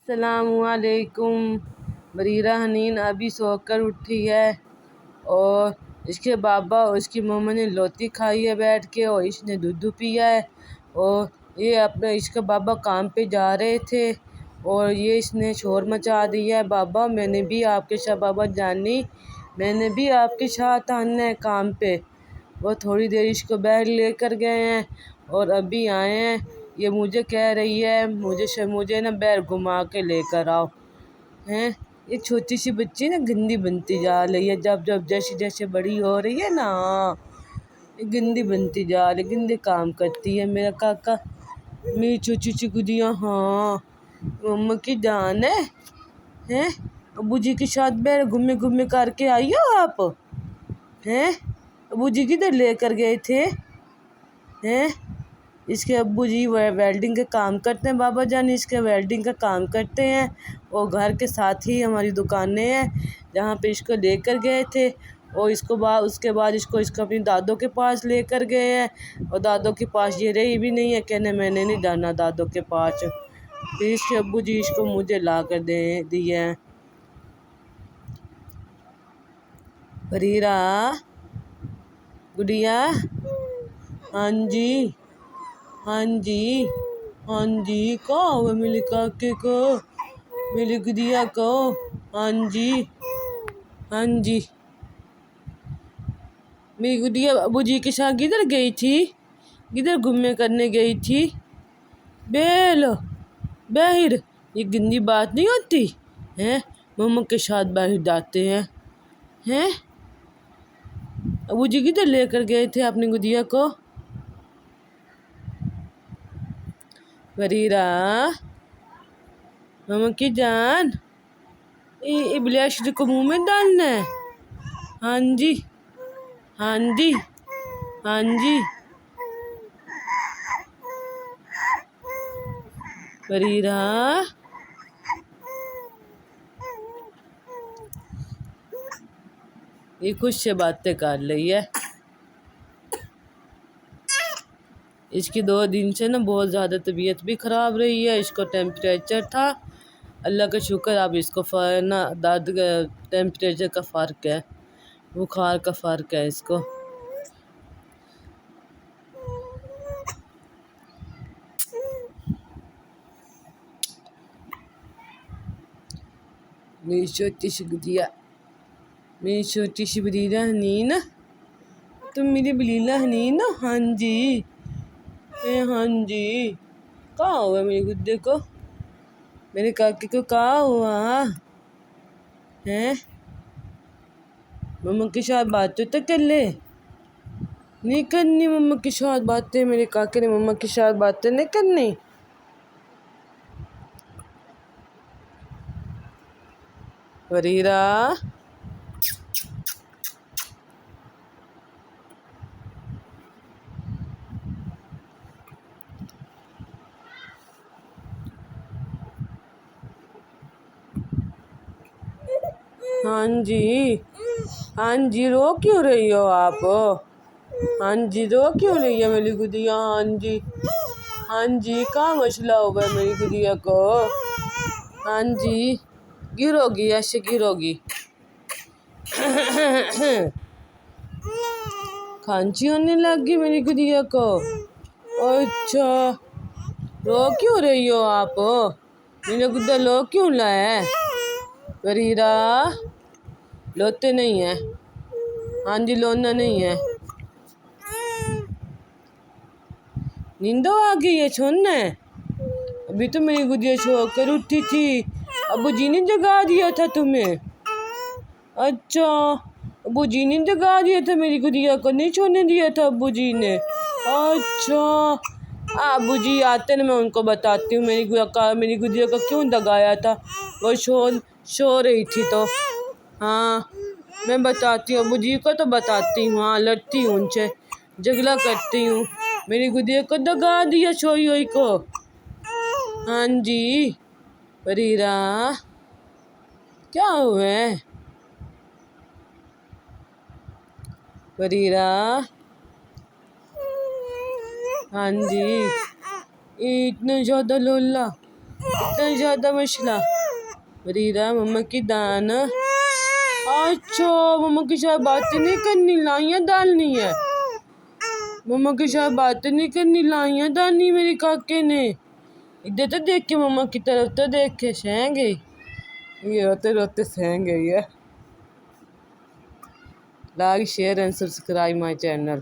अस्सलामुअलैकुम। बरीरा हनीन अभी सोकर उठी है और इसके बाबा और इसकी मम्मा ने लोती खाई है बैठ के और इसने दूध पिया है। और ये अपने इसके बाबा काम पे जा रहे थे और ये इसने शोर मचा दिया है। बाबा मैंने भी आपके साथ, बाबा जानी मैंने भी आपके साथ आना है काम पे। वो थोड़ी देर इसको बैग लेकर गए हैं और अभी आए हैं। ये मुझे कह रही है मुझे ना बैग घुमा के लेकर आओ। हैं ये छोटी सी बच्ची ना गंदी बनती जा रही है, जब जब जैसे जैसे बड़ी हो रही है ना ये गंदी बनती जा रही, गंदे काम करती है। मेरा काका मेरी छोटी सी गुड़िया, हाँ मम्मा की जान है। हैं अबू जी के साथ बैग घूमे घूमे करके आई हो आप? हैं अबू जी किधर लेकर गए थे? हैं इसके अब्बू जी वेल्डिंग का काम करते हैं। बाबा जान इसके वेल्डिंग का काम करते हैं और घर के साथ ही हमारी दुकानें हैं जहाँ पे इसको लेकर गए थे। और उसके बाद इसको अपनी दादों के पास लेकर गए हैं और दादों के पास ये रही भी नहीं है, कहने मैंने नहीं जाना दादों के पास। फिर इसके अब्बू जी इसको मुझे ला कर दे दिए हैं। बरीरा गुड़िया, हाँ जी हाँ जी हाँ जी, कहाँ हुआ मेरे काके को, मेरी गुड़िया को? हाँ जी हाँ जी। मेरी गुड़िया अबू जी के साथ किधर गई थी, किधर घूमने करने गई थी? बेलो बाहर, ये गंदी बात नहीं होती हैं। मम्मा के साथ बाहर जाते हैं। हैं अबू जी किधर लेकर गए थे अपनी गुड़िया को? बरीरा मम्मा की जान, ये ब्लैश को मुंह में डालना है? हाँ जी हाँ जी हाँ जी। बरीरा ये खुद से बातें कर रही है। इसकी 2 दिन से ना बहुत ज़्यादा तबीयत भी ख़राब रही है। इसको टेम्परेचर था, अल्लाह का शुक्र अब इसको ना दर्द टेम्परेचर का फ़र्क है, बुखार का फ़र्क है इसको। मेरी छोटी सी गुड़िया, मेरी छोटी सी बलीला हनीन, तुम मेरी बलीला हनीन? हाँ जी हाँ जी। कहाँ हुआ मेरी गुड्डे को, मेरे काके को कहाँ हुआ हैं? मम्मा के साथ बातें तो कर ले, नहीं करनी मम्मा के साथ बातें? मेरे काके ने मम्मा के साथ बातें नहीं करनी। बरीरा हाँ जी हाँ जी, रो क्यों रही हो आप? हाँ जी रो क्यों रही है मेरी गुड़िया? हाँ जी कहाँ मसला हो गया मेरी गुड़िया को? हाँ जी गिरोगी, ऐसे गिरोगी। खांसी होने लग गई मेरी गुड़िया को? अच्छा रो क्यों रही हो आप? मेरा गुड्डा लो क्यों लाए? बरीरा लोते नहीं है, हाँ जी लोना नहीं है। नींदो आ गई है छोड़ना, अभी तो मेरी गुड़िया सो कर उठी थी, अबू जी ने जगा दिया था तुम्हें? अच्छा अबू जी ने जगा दिया था मेरी गुड़िया को, नहीं सोने दिया था अबू जी ने? अच्छा अबू जी आते ना मैं उनको बताती हूँ मेरी गुड़िया को क्यों दगाया था। वो सो रही थी तो हाँ मैं बताती हूँ, अबू जी को तो बताती हूँ। हाँ लड़ती हूँ उनसे, झगड़ा करती हूँ। मेरी गुड़िया को दगा दिया सोई हुई को। हाँ जी बरीरा क्या हुआ है? बरीरा हाँ जी इतना ज़्यादा लोला, इतना ज़्यादा मसला। बरीरा मम्मा की दान। अच्छा मम्मा के साथ बातें नहीं करनी, लाइयाँ डालनी है। मम्मा के साथ बातें नहीं करनी, लाइयाँ डालनी मेरे काके ने। इधर तो देख के, मम्मा की तरफ तो देख के सह गई। ये रोते रोते सह गई है। Like share and subscribe my channel.